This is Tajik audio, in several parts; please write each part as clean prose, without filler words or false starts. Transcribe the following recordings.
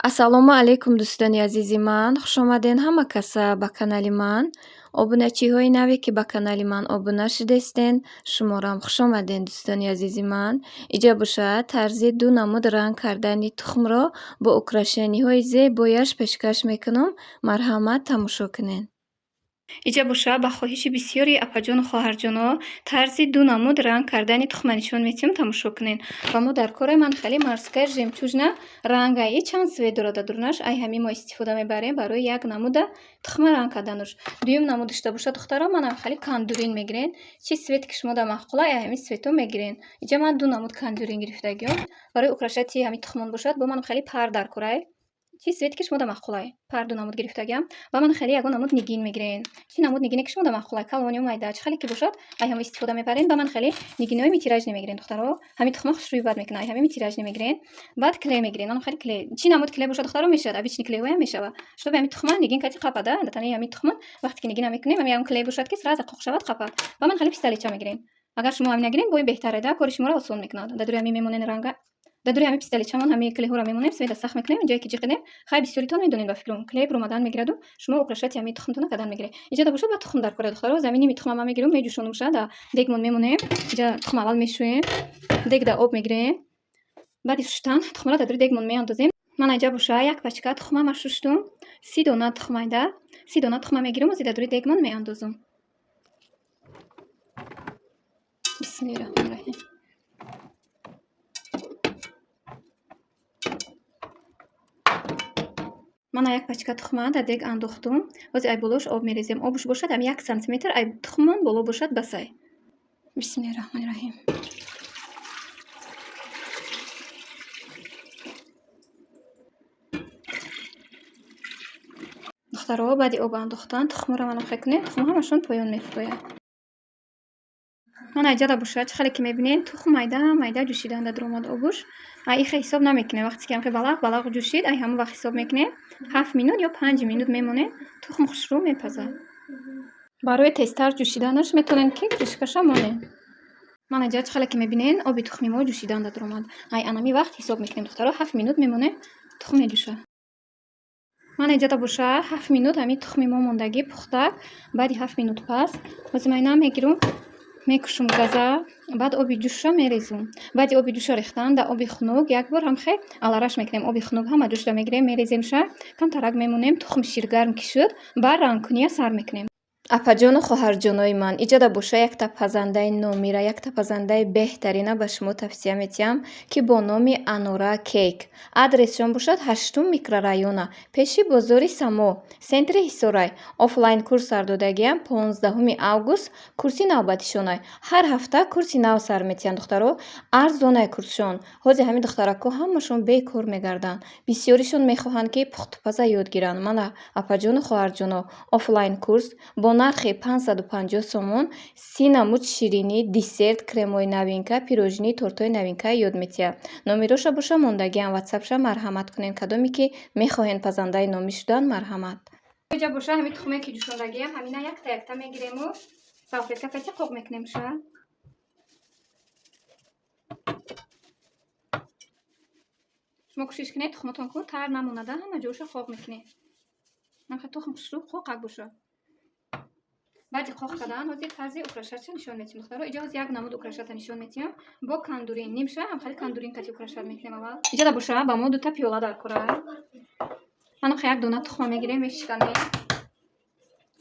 Ассалому алайкум дӯстони азизи ман. Хушомадед ҳама каса ба канали ман. Обуначиҳои наве ки ба канали ман обуна шудестен, шуморам хушомадед дӯстони азизи ман. Иҷа бошад тарзи ду намуд ранг кардани тухмро бо украшениҳои зебояш пешкаш мекунам. Марҳамат, тамошо кунед. Иҷа боша ба хоҳиши бисёри апаҷону хоҳарҷоно тарзи ду намуд ранг кардани тухма нишон метиҳам, тамошо кунед. Ва мо дар кори ман хеле морская жемчужна рангаи чанд свет дорада дурнаш ай ҳами мо истифода мебарем барои як намуда тухма ранг кардануш. Дуюм намуд дошта боша духтаро манам хеле кандурин мегирен. Чи свете ки шумо да махқула ай ҳами свето мегирен. Иҷа ман ду намуд кандурин гирифтагиём барои украшати ҳами тухмон бошад бо манам хеле пар дар корай. Чи свете ки шумо да махқулай пар ду намуд гирифтагиам ва ман хеле ягон намуд нигин мегирен. Чи намуд нигине ки шумо да махқулай калони майда чи хеле ки бошад ай ҳама истифода мебарен. Ба ман хеле нигинои митиражне мегирен духтаро. Ҳами тухма хушрӯи бад мекунад ай ҳами митиражне мегирен. Баъд клей мегирен. Ман хеле клей чи намуд клей бошад духтаро мешавад обични клейҳоям мешавад. Чтобы ҳами тухма нигин кати қапада датани ҳами тухма вақте ки нигина мекунем ҳами ягон клей бошад ки сразу қоқ шавад қапад. Ва ман хеле пистолеча мегирем. Агар шумо ҳами нагирем бои беҳтаре да кори шуморо осон мекунад. Дадури ҳами мемонен ранга дадури ҳами пистолечамон ҳами клейҳоро мемонем света сах мекунем ҷое ки ҷиқидем хай бисёритон медонед ба фикрам клей пуромадан мегираду шумо украшати ҳами тухмтона кардан мегиред. Иҷа да бошад ба тухм дар кора духтаро замини ми тухмама мегирем меҷӯшонам бошад да дегмон мемонем. Иҷа тухм аввал мешӯем дег да об мегирем баъди шуштан тухмро дадури дегмон меандозем. ман иҷа боша як пачка тухмама шуштум 30 дона тухмайда 30 дона тухма мегирам ози дадури дегмон меандозам. бисмиллаҳирроҳмонирроҳим. ман як пачка тухма дар дег андохтум. ҳозир ай болош об мерезем. обуш бошад ҳами 1 сантиметр ай тухмон боло бошад басай. бисмиллаҳирроҳмонирроҳим. духтаро баъди об андохтан тухморо манам хел кунем. тухмо ҳамашон поён мефурояд. ман айҷа да бошад чи хеле ки мебинед тухм майда майда ҷӯшиданда дуромад обуш. ай ихе ҳисоб намекунем. вақте ки ҳамхе балақ ҷӯшид ай ҳамон вақт ҳисоб мекунем 7 минут ё 5 минут мемонем тухм хушрӯ мепазад. барои тезтар ҷӯшиданаш метавонем ки кришкаша монем. ман айҷа чи хеле ки мебинед оби тухми мо ҷӯшиданда дуромад. ай анами вақт ҳисоб мекунем духтаро 7 минут мемонем тухм меҷӯшад. ман айҷа да боша 7 минут ҳами тухми мо мондагӣ пухта. баъди 7 минут пас ҳозир ман ина мегирам мекушум газа баъд оби ҷӯша мерезум. баъди оби ҷӯша рехтан дар оби хунук як бор ҳамхе алараш мекунем. оби хунук ҳама ҷӯшда мегирем мереземша камтарак мемонем тухм ширгарм ки шуд баъд рангкуния сар мекунем. апаҷону хоҳарҷонои ман иҷа да боша якта пазандаи номира якта пазандаи беҳтарина ба шумо тавсия метиҳам ки бо номи анора кейк. адресшон бошад 8 микрорайона пеши бозори само сентри ҳисорай. офлайн курс сар додагиам 15 август курси навбатишонай. ҳар ҳафта курси нав сар метиҳанд духтаро. арзонай курсшон. ҳозир ҳамин духтарако ҳамашон бекор мегарданд. бисёришон мехоҳанд ки пухтупаза ёд гиранд. мана апаҷону хоҳарҷоно офлайн курс бо нархи 550 сомон 30 намуд ширинӣ десерт кремои навинка пирожнӣ тортои навинка ёд метиҳам. номероша боша мондагиам ватсапша марҳамат кунед кадоме ки мехоҳед пазандаи номӣ шудан марҳамат. иҷа боша ҳами тухме ки ҷӯшондагиам ҳамина якта мегирему салфетка кати қоқ мекунем ша. шумо кӯшиш кунед тухмотон ку тар намонада ҳама ҷоша қоқ мекунед. намхе тухм хушрӯ қоқак боша. баъди қоқ кардан ҳозир тарзи украшатша нишон метиҳам духтаро. иҷа ҳозир як намуд украшата нишон метиҳам бо кандурин нимша ҳам хеле кандурин кати украшат мекунем аввал. иҷа да боша ба мо дута пиёла дар кора. манам як дона тухма мегирем мешиканем.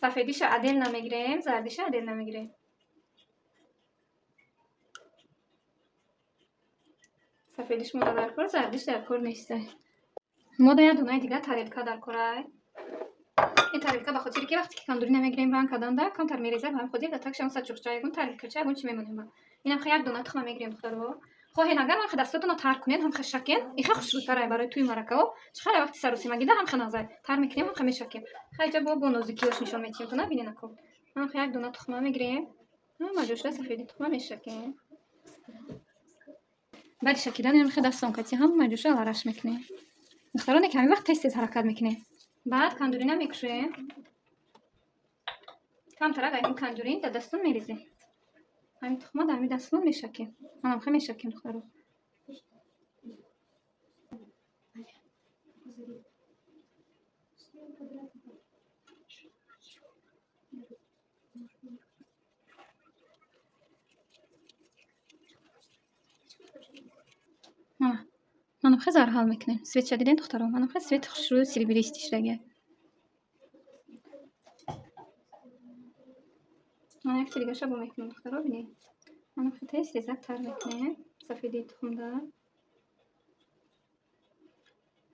сафедиша адел намегирем зардиша адел намегирем. сафедиш мода дар кор зардиш дар кор нестай. мода як донаи дига тарелка дар корай. ин тарелка ба хотире ки вақте ки кандурин намегирем ранг карданда камтар мерезад ҳам ходир да такша онса чӯхча ягон тарелкача ягон чи мемонем ба. инам хе як дона тухма мегирем духтаро. хоҳен агар ҳамхе дастотона тар кунед ҳамхе шакен иха хушрӯтарай барои туи маъракаҳо чи хеле вақти саросима гида ҳамхе назай тар мекунем ҳамхе мешакем. хайҷа бо нозукиёш нишон метиҳам то набинед нако. ҳамхе як дона тухма мегирем ҳама ҷошта сафеди тухма мешакем. баъди шакидан ҳамхе дастон кати ҳама ҷоша алараш мекунем. духтаро нек ҳамин вақт тез ҳаракат мекунем. баъд кандурина мекушоем. камтарак ин кандурин дар дастон мерезем. ҳамин тухма дар ҳамин дастон мешакем. манам хеле мешакем духтаро. Mana bu zar hal mekne. Svetcha diden tuxtarom. Mana bu svet xuşru silibili istişlege. Mana yakçili gaşa bu mekne tuxtaro bine. Mana bu test ezak tar mekne. Safedi tuxumda.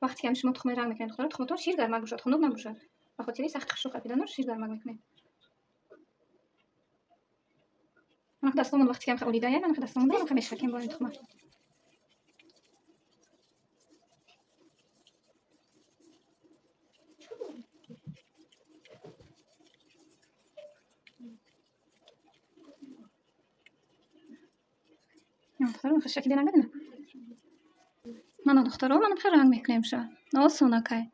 وقتی که هم شما تخم رنگ میکنید دخترا تخمتون شیر گرمک باشد خنک نباشد به خاطر سخت خشک قپیدن شیر گرمک میکنید من دستمون وقتی که هم خالی دایم من دستمون دارم خمش فکیم با این تخمه دخترا من خشکی دیدن بدونم من دخترا من خیلی رنگ میکنیم شا نه سوناکای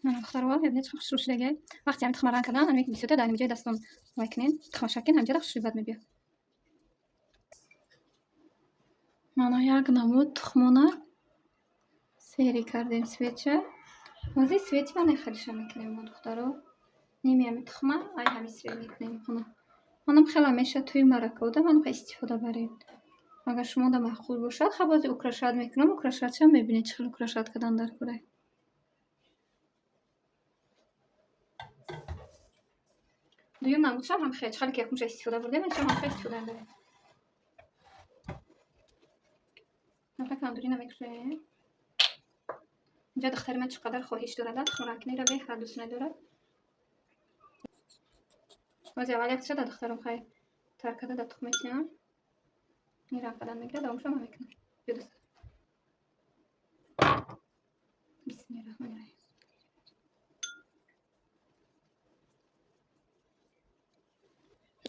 من دخترا ببینید خب شروع شده وقتی هم تخم رنگ کردن من میگم در اینجا دستم میکنین تخم شکن همجا خوشی بد میبیاد من یک نمود تخمونه سری کردیم سویچه واسه سویچ من خیلیش میکنیم من دخترا نیمی تخمه ای همین سویچ میکنیم خونه منم خیلی میشه توی مرکوده من استفاده برید اگر شما دا معقول باشد خبازی اوکراشاد میکنم اوکراشاد چه میبینید چه اوکراشاد کردن در کره دویم نمودشم هم خیلی که یکمش استفاده برده من هم خیلی استفاده داره من فکر کنم دوری نمیکشه اینجا دختر من چقدر خواهش دارد خوراکنی را به هر دوست ندارد واسه اول یک شده دخترم خیلی ترکده در تخمتیم این را قدم میگیره دوم شما میکنم بیدست بسم الله الرحمن الرحیم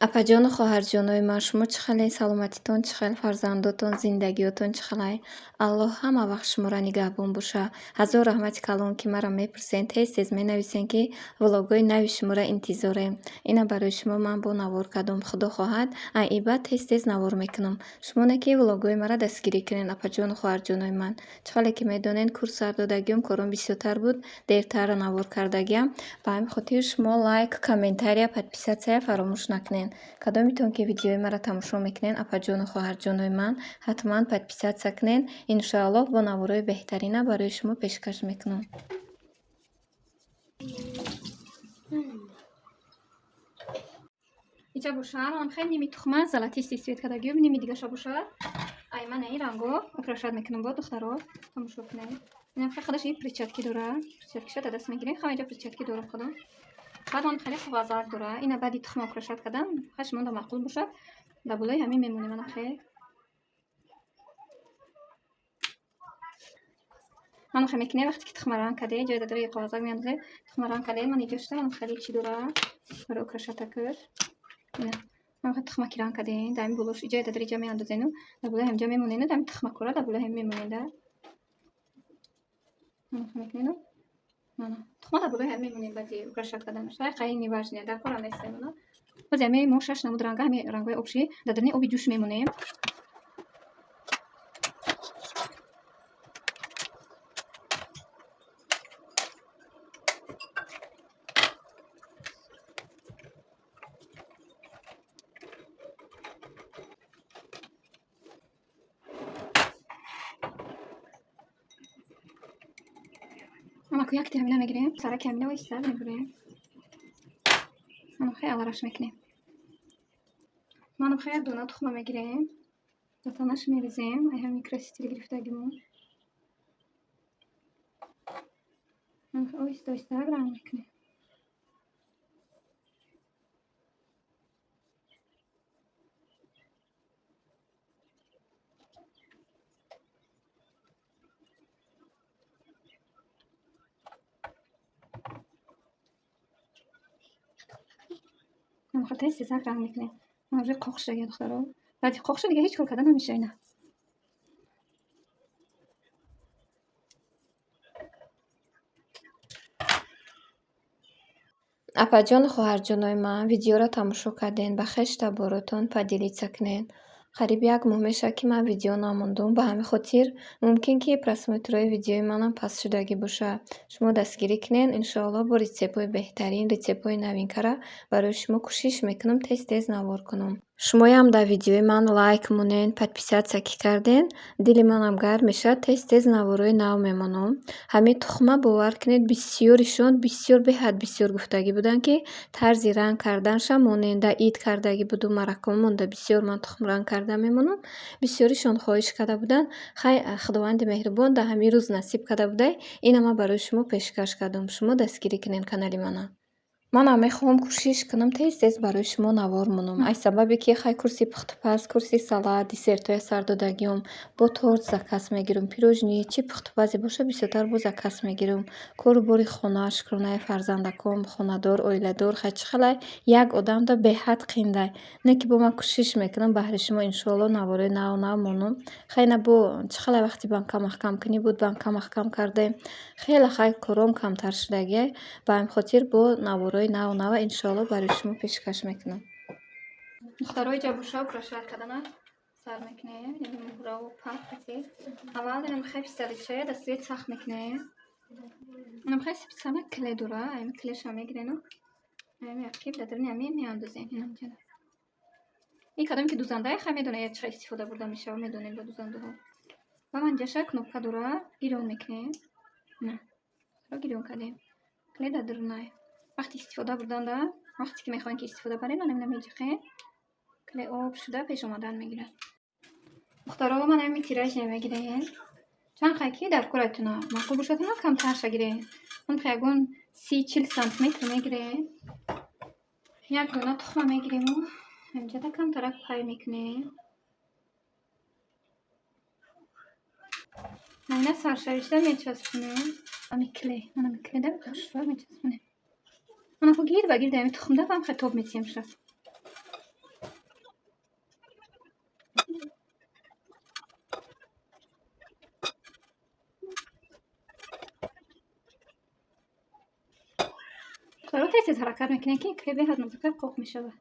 апаҷону хоҳарҷонои ман шумо чӣ хеле саломатитон чӣ хел фарзандотон зиндагиётон чӣ хеле аллоҳ ҳама вақт шуморо нигаҳбон боша ҳазор раҳмати калон ки маро мепурсен тез менависен ки влогои нави шуморо интизорем ина барои шумо ман бо навор кардам худо хоҳад айбат тез навор мекунам шумоне ки влогои маро дастгирӣ кунед апаҷону хоҳарҷонои ман чӣ хеле ки медонед курс сар додагиам корам бисёртар буд дертар навор кардагиам ба ҳамин хотир шумо лайк комментария подписатсия фаромӯш накунед кадомитон ки видеои маро тамошо мекунед апаҷону хоҳарҷонои ман ҳатман подписатсия кунед иншоаллоҳ бо наворои беҳтарина барои шумо пешкаш мекунам اینجا باشه من خیلی نیمی تخمه زلاتیستی سویت کردگی و نیمی دیگه شو باشه ای من این رنگو اکراشات میکنم با دخترها تماشا کنید این خیلی خودش این پرچتکی داره پرچتکی شده دست میگیریم خیلی اینجا پرچتکی داره خودم بعد من خیلی خوازار داره اینا بعدی تخم اکراشات کردم خیلی من معقول باشه دبولای همین میمونه من خیلی من خیلی میکنه وقتی که تخم رنگ کرده جای داره خوازار میانده تخم رنگ کرده من اینجا شده من خیلی چی داره برای اکراشات کرد من خیلی تخم کی رنگ کرده دائم بولوش جای داره جا میانده زنو دبولای همجا میمونه دائم تخم کرده دبولای هم میمونه ده من خیلی میکنه نه تخم دبولای هم میمونه بعدی اکراشات کردنش خیلی نیواش نه در کارم است نه باز همه موشش نمود رنگ همه رنگای آبشی دادنی آبی جوش میمونه اما که یک تهمیه میگیریم سر کمیله و ایستاد میگیریم من خیلی آراش میکنیم من خیلی دونه تخم میگیریم داتانش میریزیم ای همین کرستیل گرفتگیمون من خیلی ایستاد رنگ میکنیم من خیلی سیزک رنگ میکنیم من روی قاق شده دخترها بعدی قاق شده دیگه هیچ کار کردن نمیشه اینا апаҷону хоҳарҷонои ман видеоро тамошо карден ба хеш таборотон падилитса кунед қариб 1 моҳ мешавад, ки ман видео намондум. Ба ҳамин хотир мумкин, ки просмотрҳои видеои манам паст шудагӣ бошад. Шумо дастгирӣ кунед. Иншоалло бо рецептҳои беҳтарин, рецептҳои навинкара барои шумо кӯшиш мекунам тез-тез навор кунам. Шумоям дар видеои ман лайк монен, подписатсия ки карден, дили манам гарм мешавад. Тез-тез наворои нав мемонам. Ҳамин тухма бовар кунед, бисёришон бисёр беҳад бисёр гуфтагӣ буданд, ки тарзи ранг карданшон моненда ид кардагӣ буду маракаҳо монда бисёр ман тухм ранг карда мемонам. Бисёришон хоҳиш карда буданд. Хай Худованди меҳрубон дар ҳамин рӯз насиб карда будай, инама барои шумо пешкаш кардам. Шумо дастгирӣ кунед канали мана. Манам мехоҳам кӯшиш кунам тез-тез барои шумо навор монам. Аз сабабе ки хай курси пухтупаз, курси салат, десертҳои сардодагиём бо торт заказ мегирам. Пирожнӣ чӣ пухтупазе боша бисёртар бо заказ мегирам. Корубори хона, шукронаи фарзандакам, хонадор, оиладор хай чӣ халай як одамда беҳад қиндай. Не ки бо ман кӯшиш мекунам баҳри шумо иншоалло навораи нав монам. Хай на бо чӣ халай вақти банка маҳкам кунӣ буд, банка маҳкам кардаем. Хеле хай кором камтар шудагӣ. Ба ҳамин хотир бо наворои нав иншоалло барои шумо пешкаш мекунам. Духтарои ҷабуша украшат кардана сар мекунем. Яъни муҳраву пахти. Аввал инам хай писталичае да свет сахт мекунем. Инам хай специально клей дора. Ами клейша мегирем. Ами акиб да дарни ами меандозем. Инам ҷада. И кадом ки дузандае хай медонед чӣ истифода бурда мешава медонед ба дузандаҳо. Ва ман ҷаша кнопка дора гирён мекунем. На. Ро гирён кардем. Клей да дарнай. Вақти истифода бурданда вақте ки мехоҳем ки истифода барем намина меҷиқем. Клей об шуда пеш омадан мегирад. Духтаро ман ами тираж мегирем. Чанд хай ки дар корайтуна маъқул бошад ина камтарша гирем. Он хай ягон 30-40 сантиметр мегирем. Як дона тухма мегирем. Ҳамҷада камтарак пай мекунем. Майна саршавишта мечаспонем. Ами клей. Ами клей да бошва мечаспонем. Ана ко гирд ба гирд ами тухмда ам хай тоб метсем ша. Духтаро тез ҳаракат мекунем ки клей беҳад нозука қоқ мешава.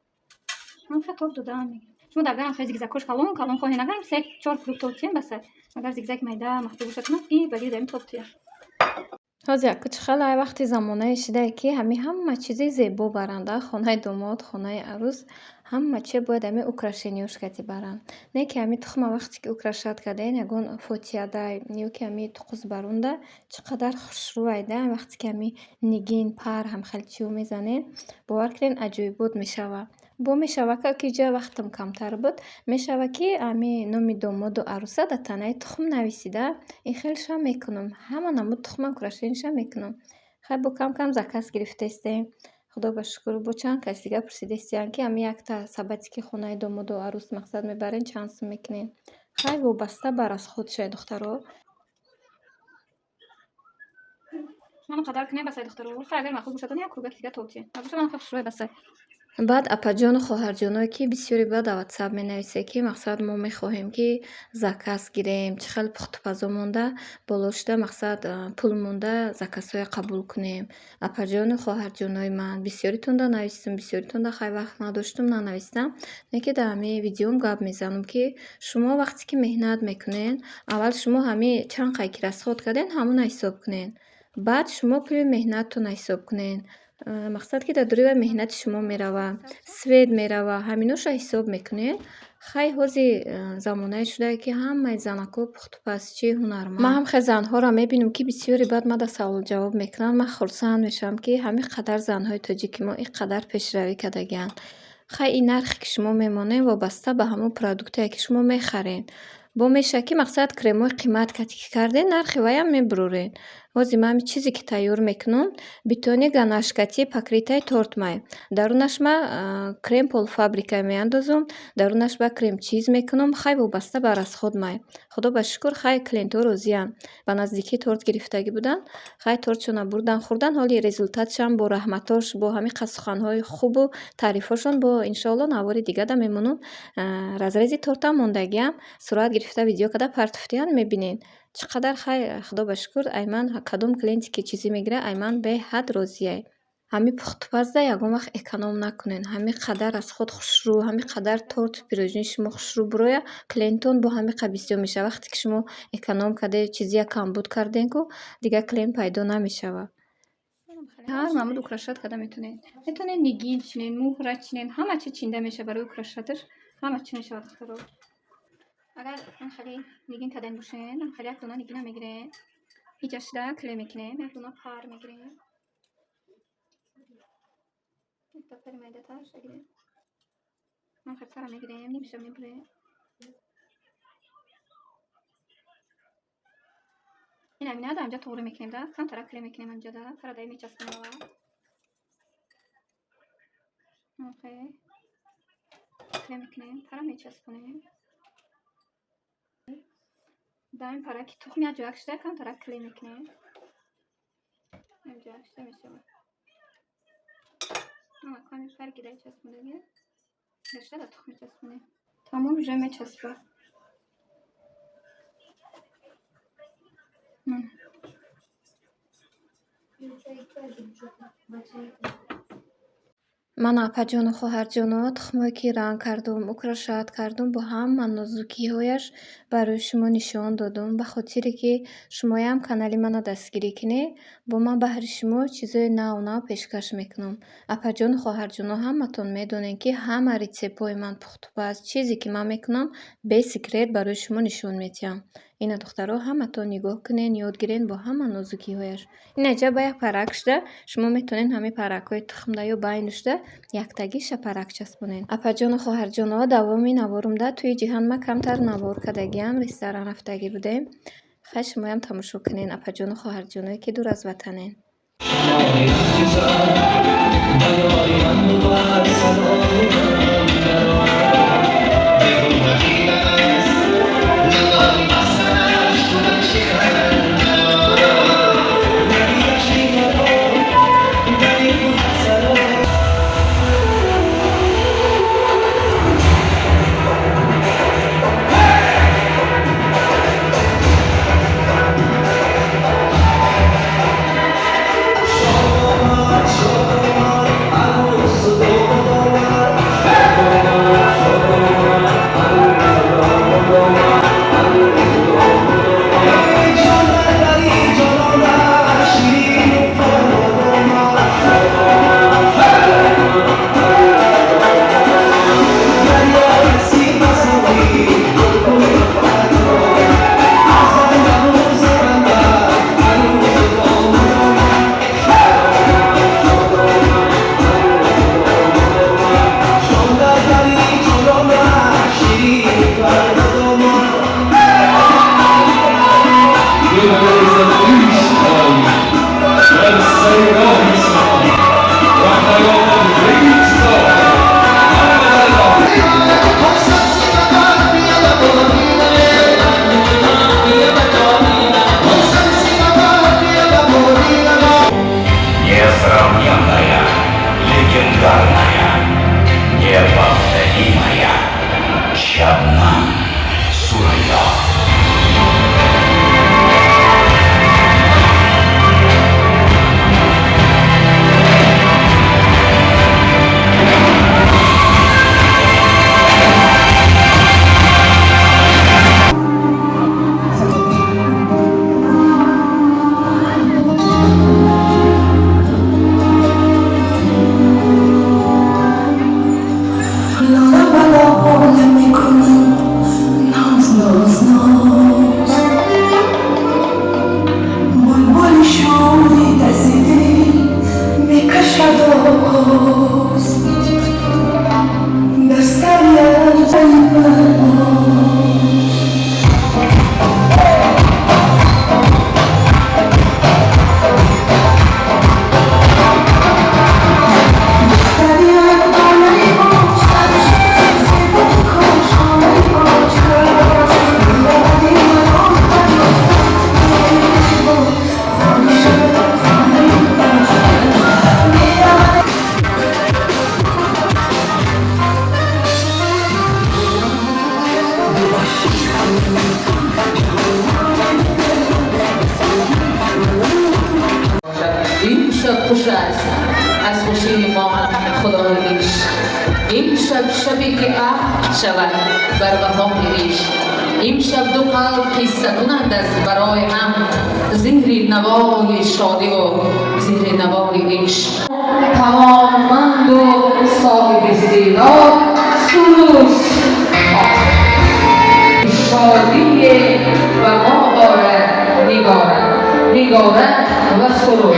Ман хай тоб додам мегирам. Шумо дар гарам хай зигзагҳош калон хоҳед агарам 3-4 круг тотем басай. Агар зигзаг майда махтуб бошад и ба гирд ами тоб тия. Ҳозир як чӣ халай вақти замонае шудае ки ҳама чизи зебо баранда. Хонаи домод, хонаи арӯс ҳама чи бояд ами украшениёш кати баранд. Не ки ами тухма вақте ки украшат карден ягон фотиядай ё ки ами туқус барунда чӣ қадар хушрӯайда вақте ки ами нигин пар ҳамхелчиҳо мезанен бовар кунед аҷоибот мешава. Бо мешава ки ҷа вақтам камтар буд мешава ки ами номи домоду арӯса дар танаи тухм нависида ин хелша мекунам. Ҳама намуд тухма украшениша мекунам. Хай бо кам заказ гирифтестем. Худо ба шукр бо чанд кас дига пурсидестиян ки ами якта сабати ки хонаи домоду арӯс мақсад мебарен чанд сум мекунен. Хай вобаста ба расход духтаро. Ман қадар кунем басай духтаро. Хай агар мақул бошад як кругак дига тотем. Абуша ман хай шурой басай. Баъд апаҷону хоҳарҷоное ки бисёри ба дар WhatsApp менависе ки мақсад мо мехоҳем ки заказ гирем, чӣ хел пухтупазо монда боло шуда мақсад пул монда заказҳое қабул кунем. Апаҷону хоҳарҷонои ман бисёритонда навистам, бисёритонда хай вақт надоштам нанавистам. Не ки дар ҳамин видеом гап мезанам ки шумо вақте ки меҳнат мекунен, аввал шумо ҳамин чанд қай ки расход карден ҳамуна ҳисоб кунен. Баъд шумо пули меҳнаттона ҳисоб кунен. Мақсад ки дар дуруи меҳнати шумо мерава, свет мерава, ҳаминоша ҳисоб мекунед. Хай ҳозир замонае шудае ки ҳамаи занако пухтупазчӣ ҳунарманд. Ман ҳам хай занҳоро мебинам ки бисёри баъд ма дар савол ҷавоб мекунанд. Ман хурсанд мешавам ки ҳамин қадар занҳои тоҷики мо ин қадар пешравӣ кардагианд. Хай ин нархе ки шумо мемонед вобаста ба ҳамон продуктае ки шумо мехаред. Бо мешавад ки мақсад кремои қимат кати ки карден нархи ваям мебуроред. Ҳозир ман чизе ки тайёр мекунам битони ганашкати покритаи тортмай. Дарунаш ма крем полуфабрика меандозам, дарунаш ба крем чиз мекунам. Хай вобаста ба расход май. Худо ба шукр хай клиентҳо розиянд. Ба наздикӣ торт гирифтагӣ буданд. Хай тортшона бурдан хӯрдан ҳоли результатшам бо раҳматош бо ҳамин суханҳои хубу таърифҳошон бо иншоалло навори дигада мемонам. Разрези тортам мондагиам сурат гирифта видео карда партофтиян мебинед. Чӣ қадар хай худо ба шукр ай ман кадом клиенте ки чизе мегирад ай ман беҳад розие. ҳами пухтупазда ягон вақт эконом накунед. Ҳами қадар аз худ хушрӯ, ҳами қадар торту пирожнии шумо хушрӯ бирояд, клиентон бо ҳами қа бисёр мешавад. Вақте ки шумо эконом кардед, чизия камбуд карден ку дигар клиент пайдо намешавад. ҳар мамуд украшат карда метонед. Метонед нигин чинед, муҳра чинед, ҳама чи чинда мешавад барои украшаташ. Ҳама чи мешавад духтаро. Агар ман хеле нигин кардан бошед, ман хеле як дона нигина мегирем. Иҷашда клей мекунем, як дона пар мегирем. Та пари майдаташ агирем. ман хеле пара мегирем, нимша мебурем. ин амина да инҷа тоғри мекунем да, камтара клей мекунем инҷода, парада мечаспонем ва. Окей. Клей мекунем, пара мечаспонем. дар ин пара ки тухм як ҷоя шуда, камтара клей мекунем. Инҷа шуда мешавад. Ками пар ки дар часпондагӣ. Гашта да тухм мечаспонем. Тамом уже мечаспа. ман апаҷону хоҳарҷоно тухмое ки ранг кардум, украшат кардум, бо ҳама нозукиҳояш барои шумо нишон додум. Ба хотире ки шумоям канали мана дастгирӣ кунед, бо ман баҳри шумо чизои нав пешкаш мекунам. Апаҷону хоҳарҷоно, ҳаматон медонед ки ҳама ритсептҳои ман пухтупаз, чизе ки ман мекунам, бесекрет барои шумо нишон медиҳам. Ина духтаро ҳаматон нигоҳ кунед, ёд гиред бо ҳама нозукиҳояш. Ин аҷа ба як парак шуда, шумо метавонед ҳами паракҳои тухмда ё байнушда яктагиша парак часпонед. Апаҷону хоҳарҷоно, давоми наворумда туи ҷиҳан ма камтар навор кардагиам, ресторан рафтагӣ будем. Хай шумоям тамошо кунед апаҷону хоҳарҷоное ки дур аз ватанед. خدای عشق. امشب شبی که عهد شود بر وفای عشق. امشب دو قلب قصه کنند از برای هم، زیر نوای شادی و زیر نوای عشق. توانمند و صاحب استعداد سروش شادی و ما دارد نگارد و سروش.